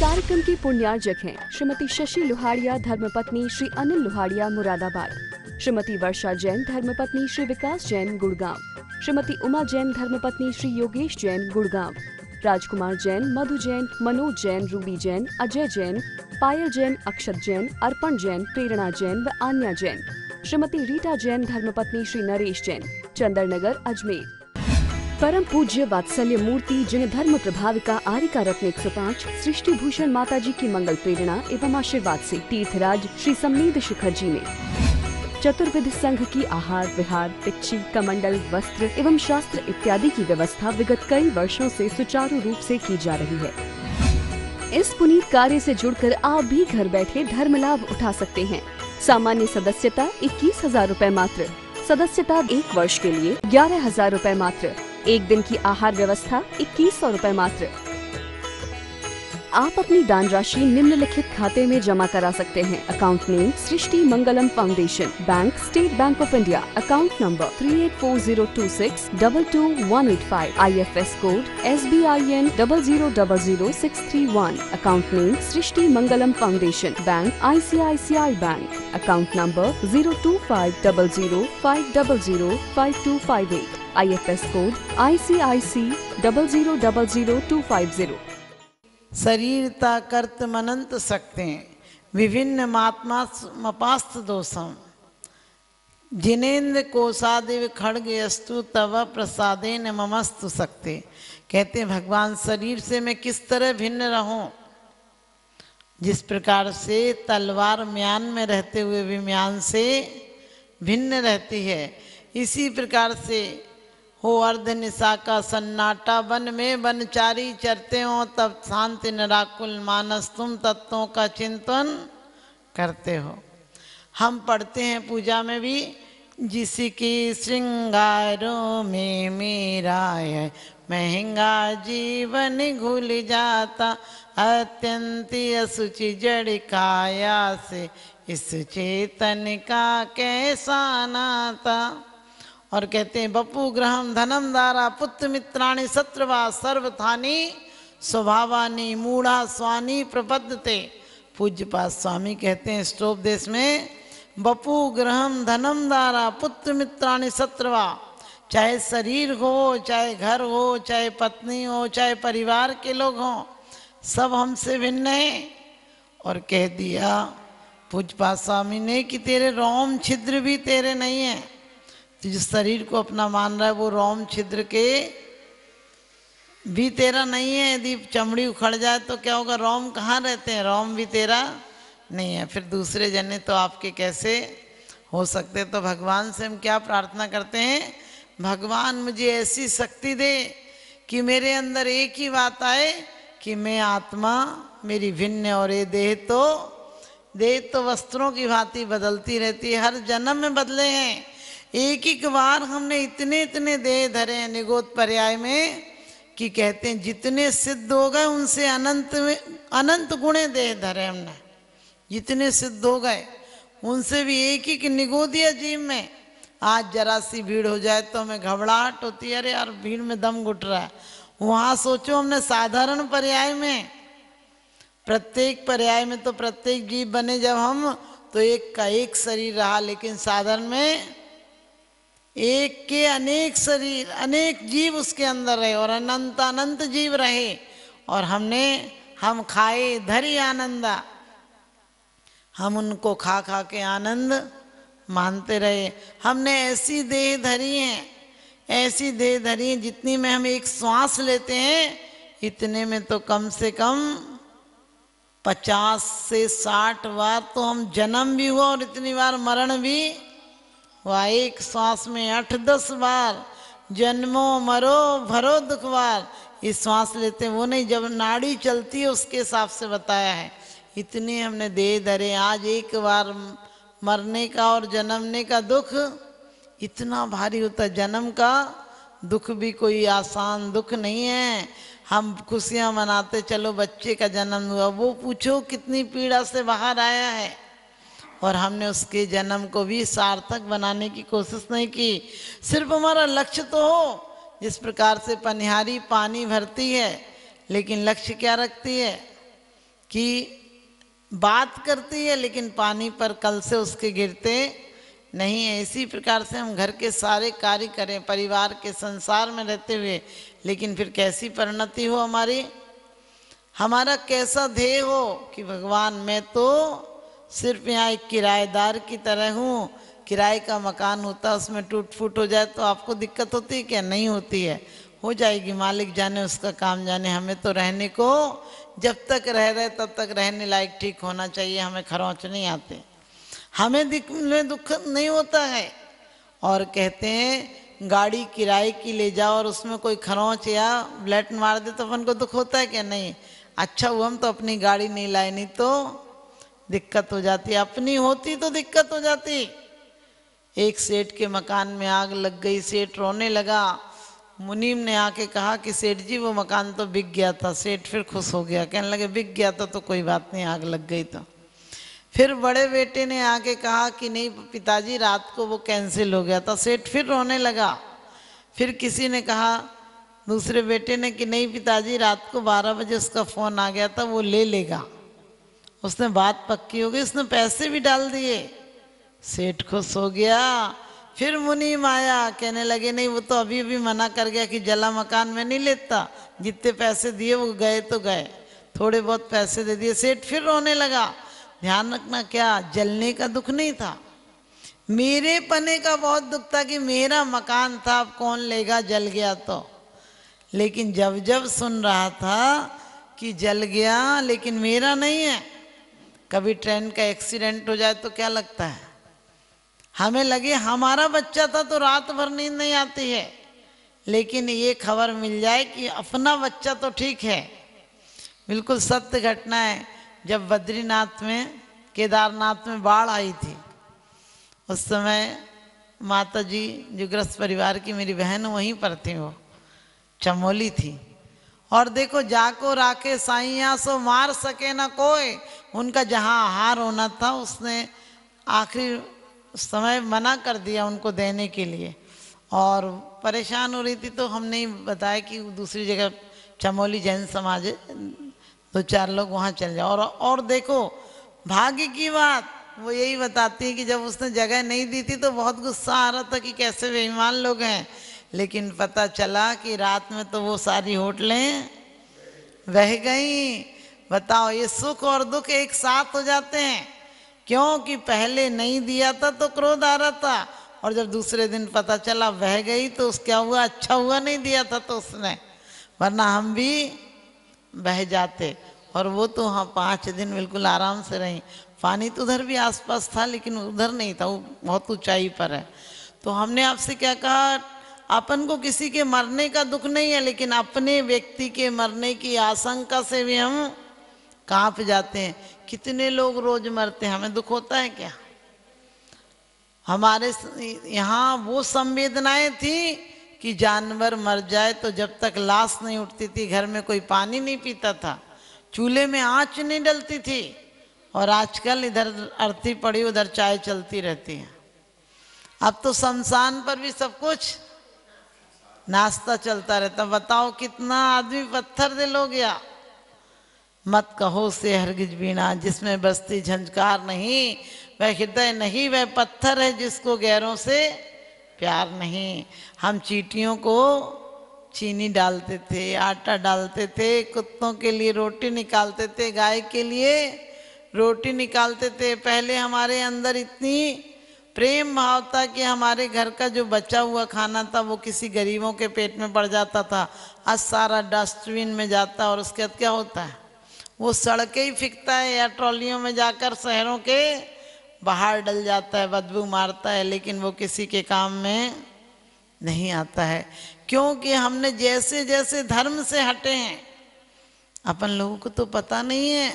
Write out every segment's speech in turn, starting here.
कार्यक्रम के पुण्यार्जक हैं श्रीमती शशि लोहाड़िया धर्मपत्नी श्री अनिल लोहाड़िया मुरादाबाद, श्रीमती वर्षा जैन धर्मपत्नी श्री विकास जैन गुड़गांव, श्रीमती उमा जैन धर्मपत्नी श्री योगेश जैन गुड़गांव, राजकुमार जैन, मधु जैन, मनोज जैन, रूबी जैन, अजय जैन, पायल जैन, अक्षत जैन, अर्पण जैन, प्रेरणा जैन व आन्या जैन, श्रीमती रीटा जैन धर्मपत्नी श्री नरेश जैन, चंदरनगर अजमेर। परम पूज्य वात्सल्य मूर्ति जिन धर्म प्रभाविका आरिका रत्न 105 सृष्टि भूषण माता जी की मंगल प्रेरणा एवं आशीर्वाद से तीर्थराज श्री समनीध शिखर जी में चतुर्विध संघ की आहार विहार, पिच्ची, कमंडल, वस्त्र एवं शास्त्र इत्यादि की व्यवस्था विगत कई वर्षों से सुचारू रूप से की जा रही है। इस पुनीत कार्य से जुड़कर आप भी घर बैठे धर्म लाभ उठा सकते हैं। सामान्य सदस्यता 21,000 रूपए मात्र, सदस्यता 1 वर्ष के लिए 11,000 रूपए मात्र, एक दिन की आहार व्यवस्था 2100 रूपए मात्र। आप अपनी दान राशि निम्नलिखित खाते में जमा करा सकते हैं। Account name Srishti Mangalam foundation, bank state bank of India, account number 384026222185, IFS code SBIN 0000631, account name Srishti Mangalam foundation, bank ICICI bank, account number 02500500528, IFS code ICIC 0000250। शरीरता कर्त मनंत सकते विभिन्न महात्मा मपास्त दोषम जिनेन्द्र कोसादिव खड़ग अस्तु तव प्रसादेन ममस्तु सकते। कहते हैं भगवान शरीर से मैं किस तरह भिन्न रहूं, जिस प्रकार से तलवार म्यान में रहते हुए भी म्यान से भिन्न रहती है, इसी प्रकार से हो अर्ध निशा का सन्नाटा, वन में वनचारी चरते हो तब शांति निराकुल मानस तुम तत्वों का चिंतन करते हो। हम पढ़ते हैं पूजा में भी, जिसकी श्रृंगारों में मेरा है महंगा जीवन घुल जाता, अत्यंत असुचि जड़ काया से इस चेतन का कैसा नाता। और कहते हैं बपू ग्रहम धनम दारा पुत्र मित्राणी सत्रवा सर्वथानी स्वभावानी मूढ़ा स्वानी प्रपद्यते। पूज्यपाद स्वामी कहते हैं स्टोपदेश में, बपू ग्रहम धनम दारा पुत्र मित्राणी सत्रवा, चाहे शरीर हो, चाहे घर हो, चाहे पत्नी हो, चाहे परिवार के लोग हों, सब हमसे भिन्न हैं। और कह दिया पूज्यपाद स्वामी ने कि तेरे रोम छिद्र भी तेरे नहीं है। तो जिस शरीर को अपना मान रहा है वो रोम छिद्र के भी तेरा नहीं है। यदि चमड़ी उखड़ जाए तो क्या होगा, रोम कहाँ रहते हैं, रोम भी तेरा नहीं है, फिर दूसरे जने तो आपके कैसे हो सकते। तो भगवान से हम क्या प्रार्थना करते हैं, भगवान मुझे ऐसी शक्ति दे कि मेरे अंदर एक ही बात आए कि मैं आत्मा मेरी भिन्न, और ये देह तो वस्त्रों की भांति बदलती रहती है, हर जन्म में बदले हैं। एक एक बार हमने इतने इतने देह धरे हैं निगोद पर्याय में कि कहते हैं जितने सिद्ध हो गए उनसे अनंत गुणे देह धरे हमने। जितने सिद्ध हो गए उनसे भी एक एक निगोदिया जीव में। आज जरा सी भीड़ हो जाए तो हमें घबराहट होती है, अरे यार भीड़ में दम घुट रहा है। वहाँ सोचो हमने साधारण पर्याय में, प्रत्येक पर्याय में तो प्रत्येक जीव बने जब हम, तो एक का एक शरीर रहा, लेकिन साधारण में एक के अनेक शरीर, अनेक जीव उसके अंदर रहे और अनंत अनंत जीव रहे। और हम खाए धरी आनंदा, हम उनको खा खा के आनंद मानते रहे। हमने ऐसी देह धरी है, ऐसी देह धरी है जितनी में हम एक श्वास लेते हैं, इतने में तो कम से कम 50 से 60 बार तो हम जन्म भी हुआ और इतनी बार मरण भी हुआ। एक श्वास में 8-10 बार जन्मो मरो भरो दुखवार, इस श्वास लेते हैं वो नहीं, जब नाड़ी चलती है उसके हिसाब से बताया है। इतने हमने देह धरे। आज एक बार मरने का और जन्मने का दुख इतना भारी होता है। जन्म का दुख भी कोई आसान दुख नहीं है। हम खुशियाँ मनाते, चलो बच्चे का जन्म हुआ, वो पूछो कितनी पीड़ा से बाहर आया है। और हमने उसके जन्म को भी सार्थक बनाने की कोशिश नहीं की। सिर्फ हमारा लक्ष्य तो हो, जिस प्रकार से पनिहारी पानी भरती है लेकिन लक्ष्य क्या रखती है, कि बात करती है लेकिन पानी पर कल से उसके गिरते नहीं है। इसी प्रकार से हम घर के सारे कार्य करें, परिवार के संसार में रहते हुए, लेकिन फिर कैसी परिणति हो हमारी, हमारा कैसा ध्येय हो कि भगवान मैं तो सिर्फ यहाँ एक किराएदार की तरह हूँ। किराए का मकान होता है, उसमें टूट फूट हो जाए तो आपको दिक्कत होती है क्या? नहीं होती है, हो जाएगी, मालिक जाने, उसका काम जाने। हमें तो रहने को जब तक रह रहे तब तक रहने लायक ठीक होना चाहिए, हमें खरोंच नहीं आते, हमें दुख नहीं होता है। और कहते हैं गाड़ी किराए की ले जाओ और उसमें कोई खरोंच या ब्लेट मार दे तो अपन को दुख होता है क्या? नहीं। अच्छा हुआ हम तो अपनी गाड़ी नहीं लाए, नहीं तो दिक्कत हो जाती, अपनी होती तो दिक्कत हो जाती। एक सेठ के मकान में आग लग गई, सेठ रोने लगा। मुनीम ने आके कहा कि सेठ जी वो मकान तो बिक गया था। सेठ फिर खुश हो गया, कहने लगे बिक गया था तो कोई बात नहीं, आग लग गई तो। फिर बड़े बेटे ने आके कहा कि नहीं पिताजी रात को वो कैंसिल हो गया था। सेठ फिर रोने लगा। फिर किसी ने कहा, दूसरे बेटे ने, कि नहीं पिताजी रात को 12 बजे उसका फ़ोन आ गया था, वो ले लेगा। उसने बात पक्की हो गई, उसने पैसे भी डाल दिए। सेठ खुश हो गया। फिर मुनीम आया, कहने लगे नहीं वो तो अभी अभी मना कर गया कि जला मकान में नहीं लेता, जितने पैसे दिए वो गए तो गए, थोड़े बहुत पैसे दे दिए। सेठ फिर रोने लगा। ध्यान रखना, क्या जलने का दुख नहीं था, मेरे पने का बहुत दुख था कि मेरा मकान था, अब कौन लेगा, जल गया तो। लेकिन जब जब सुन रहा था कि जल गया लेकिन मेरा नहीं है, कभी ट्रेन का एक्सीडेंट हो जाए तो क्या लगता है, हमें लगे हमारा बच्चा था तो रात भर नींद नहीं आती है, लेकिन ये खबर मिल जाए कि अपना बच्चा तो ठीक है। बिल्कुल सत्य घटना है। जब बद्रीनाथ में, केदारनाथ में बाढ़ आई थी, उस समय माता जी जो गृहस्थ परिवार की मेरी बहन वहीं पर थी, वो चमोली थी। और देखो, जाको राखे साइया सो मार सके ना कोई, उनका जहाँ आहार होना था उसने आखिरी समय मना कर दिया उनको देने के लिए। और परेशान हो रही थी तो हमने ही बताया कि दूसरी जगह चमोली जैन समाज है, 2-4 लोग वहाँ चल जाओ। और देखो भाग्य की बात वो यही बताती है कि जब उसने जगह नहीं दी थी तो बहुत गुस्सा आ रहा था कि कैसे बेईमान लोग हैं, लेकिन पता चला कि रात में तो वो सारी होटलें बह गई। बताओ, ये सुख और दुख एक साथ हो जाते हैं, क्योंकि पहले नहीं दिया था तो क्रोध आ रहा था, और जब दूसरे दिन पता चला बह गई तो क्या हुआ, अच्छा हुआ नहीं दिया था तो उसने, वरना हम भी बह जाते। और वो तो हाँ 5 दिन बिल्कुल आराम से रही। पानी तो उधर भी आसपास था लेकिन उधर नहीं था, वो बहुत ऊंचाई पर है। तो हमने आपसे क्या कहा, अपन को किसी के मरने का दुख नहीं है, लेकिन अपने व्यक्ति के मरने की आशंका से भी हम कांप जाते हैं। कितने लोग रोज मरते हैं, हमें दुख होता है क्या? हमारे यहाँ वो संवेदनाएं थी कि जानवर मर जाए तो जब तक लाश नहीं उठती थी घर में कोई पानी नहीं पीता था, चूल्हे में आंच नहीं डलती थी। और आजकल इधर अर्थी पड़ी उधर चाय चलती रहती है। अब तो शमशान पर भी सब कुछ नाश्ता चलता रहता। बताओ कितना आदमी पत्थर दिल हो गया। मत कहो से हरगिज बीना, जिसमें बसती झंझकार नहीं, वह हृदय नहीं, वह पत्थर है जिसको गैरों से प्यार नहीं। हम चींटियों को चीनी डालते थे, आटा डालते थे, कुत्तों के लिए रोटी निकालते थे, गाय के लिए रोटी निकालते थे। पहले हमारे अंदर इतनी प्रेम भाव था कि हमारे घर का जो बचा हुआ खाना था वो किसी गरीबों के पेट में पड़ जाता था, आज सारा डस्टबिन में जाता, और उसके बाद क्या होता है, वो सड़कें ही फिकता है या ट्रॉलियों में जाकर शहरों के बाहर डल जाता है, बदबू मारता है, लेकिन वो किसी के काम में नहीं आता है। क्योंकि हमने जैसे जैसे धर्म से हटे हैं, अपन लोगों को तो पता नहीं है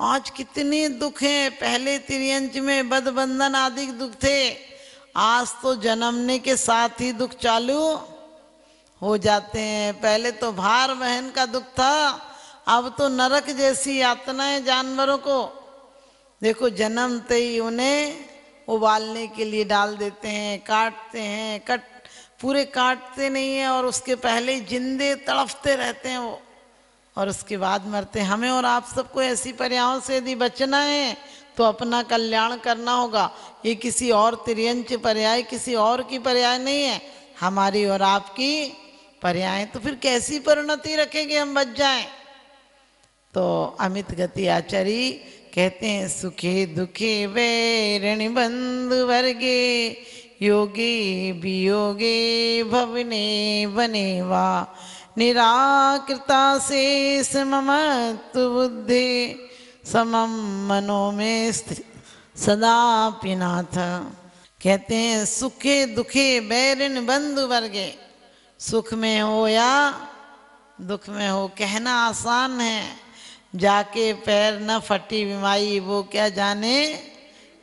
आज कितने दुख हैं। पहले तिर्यंच में बदबंधन आदि दुख थे, आज तो जन्मने के साथ ही दुख चालू हो जाते हैं। पहले तो भार बहन का दुख था, अब तो नरक जैसी यातनाएं जानवरों को। देखो जन्मते ही उन्हें उबालने के लिए डाल देते हैं, काटते हैं, पूरे काटते नहीं है और उसके पहले ही जिंदे तड़फते रहते हैं वो। और उसके बाद मरते हैं। हमें और आप सबको ऐसी पर्यायों से यदि बचना है तो अपना कल्याण करना होगा। ये किसी और तिर्यंच पर्याय, किसी और की पर्याय नहीं है, हमारी और आपकी पर्याय। तो फिर कैसी परिणति रखेंगे हम बच जाएं? तो अमित गति आचार्य कहते हैं, सुखे दुखे वैरिणी बंधु वर्गे, योगे वियोगे भवने बने वा, निराकृता शेष ममत्व बुद्धि, समम मनो में सदा पिनाथ। कहते हैं सुखे दुखे बैरिन बंधु वर्गे, सुख में हो या दुख में हो, कहना आसान है, जाके पैर न फटी बीमाई वो क्या जाने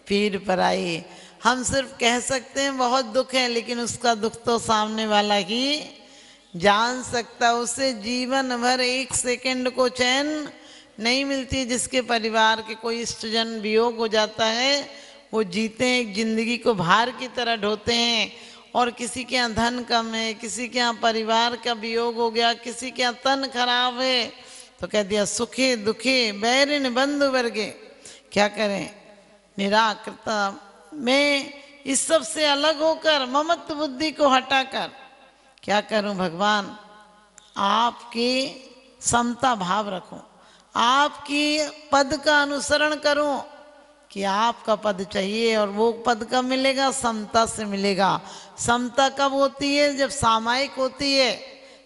पीर पराई। हम सिर्फ कह सकते हैं बहुत दुख है, लेकिन उसका दुख तो सामने वाला ही जान सकता। उसे जीवन भर एक सेकंड को चैन नहीं मिलती। जिसके परिवार के कोई इष्टजन वियोग हो जाता है, वो जीते हैं एक जिंदगी को भार की तरह ढोते हैं। और किसी के यहाँ धन कम है, किसी के यहाँ परिवार का वियोग हो गया, किसी के यहाँ तन खराब है, तो कह दिया सुखे दुखे बैरिन बंधु वर्गे। क्या करें? निराकृता, मैं इस सब से अलग होकर ममत्व बुद्धि को हटाकर क्या करूं भगवान? आपकी समता भाव रखूं, आपकी पद का अनुसरण करूं कि आपका पद चाहिए। और वो पद कब मिलेगा? समता से मिलेगा। समता कब होती है? जब सामायिक होती है।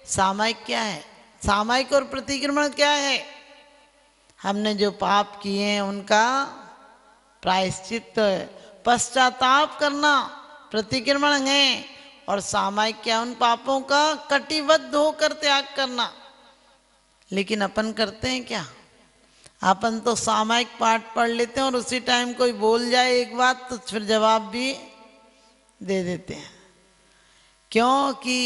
सामायिक क्या है? सामायिक और प्रतिक्रमण क्या है? हमने जो पाप किए हैं उनका प्रायश्चित, पश्चाताप करना प्रतिक्रमण है। और सामायिक क्या? उन पापों का कटिबद्ध होकर त्याग करना। लेकिन अपन करते हैं क्या? अपन तो सामायिक पाठ पढ़ लेते हैं और उसी टाइम कोई बोल जाए एक बात तो फिर जवाब भी दे देते हैं। क्योंकि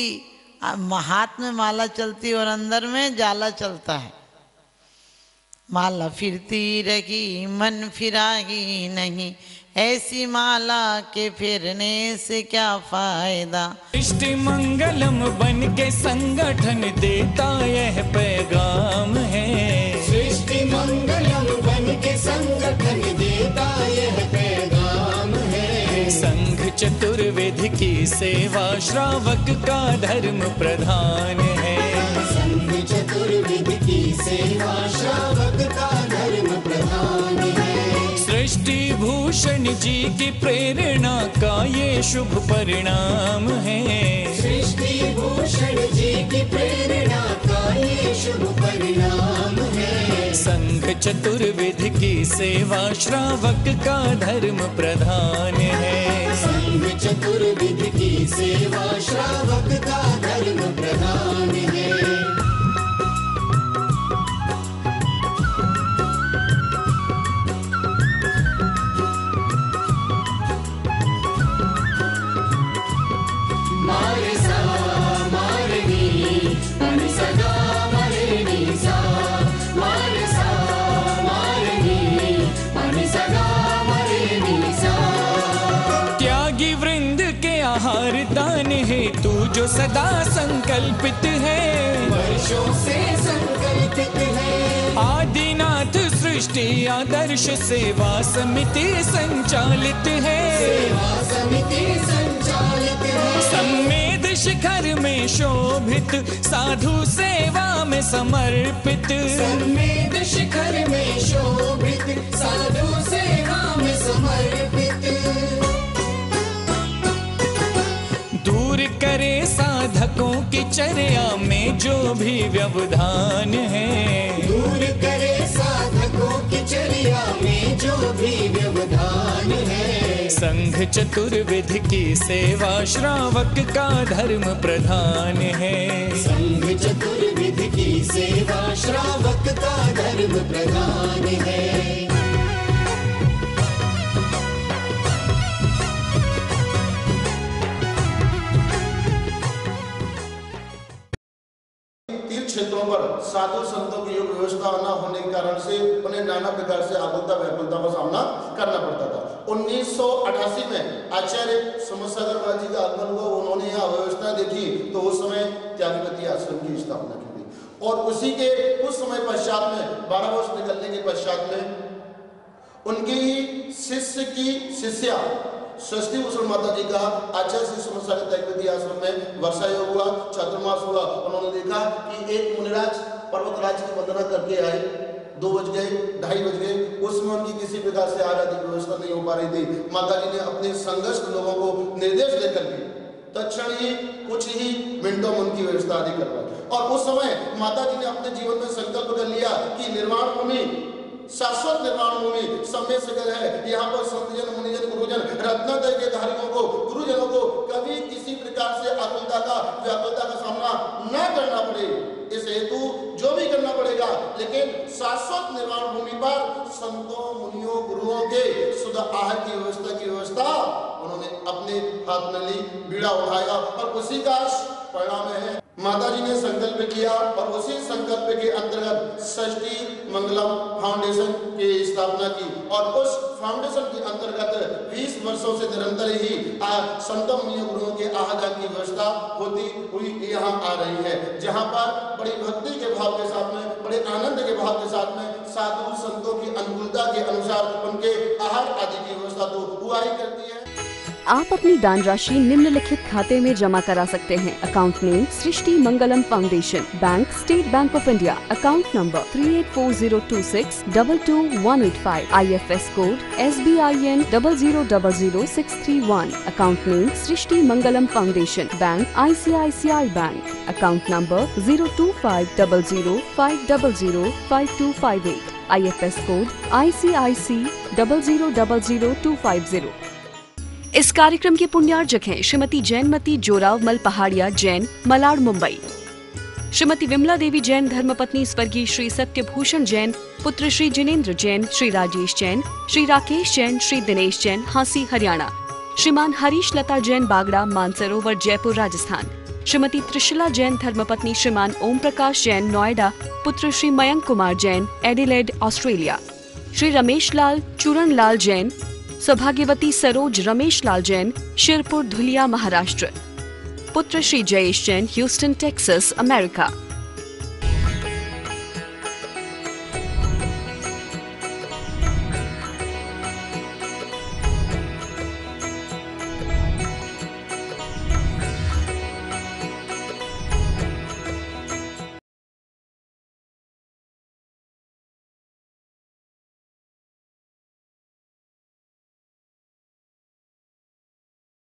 हाथ में माला चलती और अंदर में जाला चलता है। माला फिरती रही मन फिराही नहीं, ऐसी माला के फिरने से क्या फायदा। सृष्टि मंगलम बन के संगठन देता यह पैगाम है। सृष्टि मंगलम बन के संगठन देता यह पैगाम है। संघ चतुर्वेद की सेवा श्रावक का धर्म प्रधान है। संघ चतुर्वेद की सेवा श्रावक का धर्म प्रधान है। सृष्टि भूषण जी की प्रेरणा का ये शुभ परिणाम है। सृष्टि भूषण जी की प्रेरणा का ये शुभ परिणाम है। संघ चतुर्वेद की सेवा श्रावक का धर्म प्रधान है। संघ चतुर्वेद की सेवा श्रावक का धर्म प्रधान है। मारे सा मारे नी मनि सदा मरे नी सा, मारे सा मारे नी मनि सदा मरे नी सा। त्यागी वृंद के आहार दान है तू जो सदा संकल्पित है। वर्षों से संकल्पित है। आदिनाथ सृष्टि आदर्श सेवा समिति संचालित है। सेवा समिति संचालित है। सम्मेद शिखर में शोभित साधु सेवा में समर्पित। सम्मेद शिखर में शोभित साधु सेवा में समर्पित। दूर करे साधकों की चर्या में जो भी व्यवधान है। दूर करे साधकों की चर्या में जो भी व्यवधान है। संघ चतुर्विध की सेवा श्रावक का धर्म प्रधान है। संघ चतुर्विध की सेवा श्रावक का धर्म प्रधान है। क्षेत्रों पर साधु संतों की योग व्यवस्था न होने के कारण से उन्हें नाना प्रकार से आकुलता व्याकुलता का सामना करना पड़ता था। 1988 में आचार्य समसागर जी का आगमन हुआ, उन्होंने यहाँ व्यवस्था देखी तो उस समय त्यागपति आश्रम की स्थापना की गई। और उसी के कुछ समय पश्चात में 12 वर्ष निकलने के पश्चात में उनकी ही शिष्य की शिष्या षष्ठी भूषण माता जी का आचार्य श्री सुमसागर तैकविधि आश्रम में वर्षा योग हुआ, चातुर्मास हुआ। उन्होंने देखा कि एक मुनिराज पर्वतराज की वंदना करके आए, 2 बज गए, 2:30 बज गए, उसमें उनकी किसी प्रकार से आराध्य की व्यवस्था नहीं हो पा रही थी। माता जी ने अपने संघर्ष लोगों को निर्देश देकर के तत्क्षण ही कुछ ही मिनटों में उनकी व्यवस्था आदि करवाई। और उस समय माता जी ने अपने जीवन में संकल्प कर लिया कि निर्वाण भूमि, शाश्वत निर्वाण भूमि समय सगल है। यहाँ पर संतजन, मुनिजन, गुरुजन, रत्नोदय के धारियों को, गुरुजनों को कभी किसी प्रकार से आकुलता का, व्याकुलता का सामना न करना पड़े, इस हेतु जो भी करना पड़ेगा, लेकिन शाश्वत निर्वाण भूमि पर संतों, मुनियों, गुरुओं के शुद्ध आहार की व्यवस्था उन्होंने अपने हाथ में ली, बीड़ा उठाया और उसी का परिणाम है माता जी ने संकल्प किया। और उसी संकल्प के अंतर्गत षष्ठी मंगलम फाउंडेशन की स्थापना की और उस फाउंडेशन के अंतर्गत 20 वर्षों से निरंतर ही संतों, मुनियों, गुरुओं के आहार की व्यवस्था होती हुई यहाँ आ रही है, जहाँ पर बड़ी भक्ति के भाव के साथ में, बड़े आनंद के भाव के साथ में साधु संतों की अनुकूलता के अनुसार उनके आहार आदि की व्यवस्था तो हुआ ही करती है। आप अपनी दान राशि निम्नलिखित खाते में जमा करा सकते हैं। Account name Srishti Mangalam foundation, bank state bank of India, account number 384026222185, IFS code SBIN 0000631, account name Srishti Mangalam foundation, bank ICICI bank, account number 02500500528, IFS code ICIC 0000250। इस कार्यक्रम के पुण्यार्जक हैं श्रीमती जैनमती जोरावमल पहाड़िया जैन, मलाड, मुंबई। श्रीमती विमला देवी जैन धर्मपत्नी स्वर्गीय श्री सत्यभूषण जैन, पुत्र श्री जिनेन्द्र जैन, श्री राजेश जैन, श्री राकेश जैन, श्री दिनेश जैन, हांसी, हरियाणा। श्रीमान हरीश लता जैन बागड़ा, मानसरोवर, जयपुर, राजस्थान। श्रीमती त्रिशला जैन धर्मपत्नी श्रीमान ओम प्रकाश जैन, नोएडा, पुत्र श्री मयंक कुमार जैन, एडिलेड, ऑस्ट्रेलिया। श्री रमेश लाल चूरण लाल जैन, सौभाग्यवती सरोज रमेश लाल जैन, शिरपुर, धुलिया, महाराष्ट्र। पुत्र Shri Jayesh Jain, Houston, Texas, America.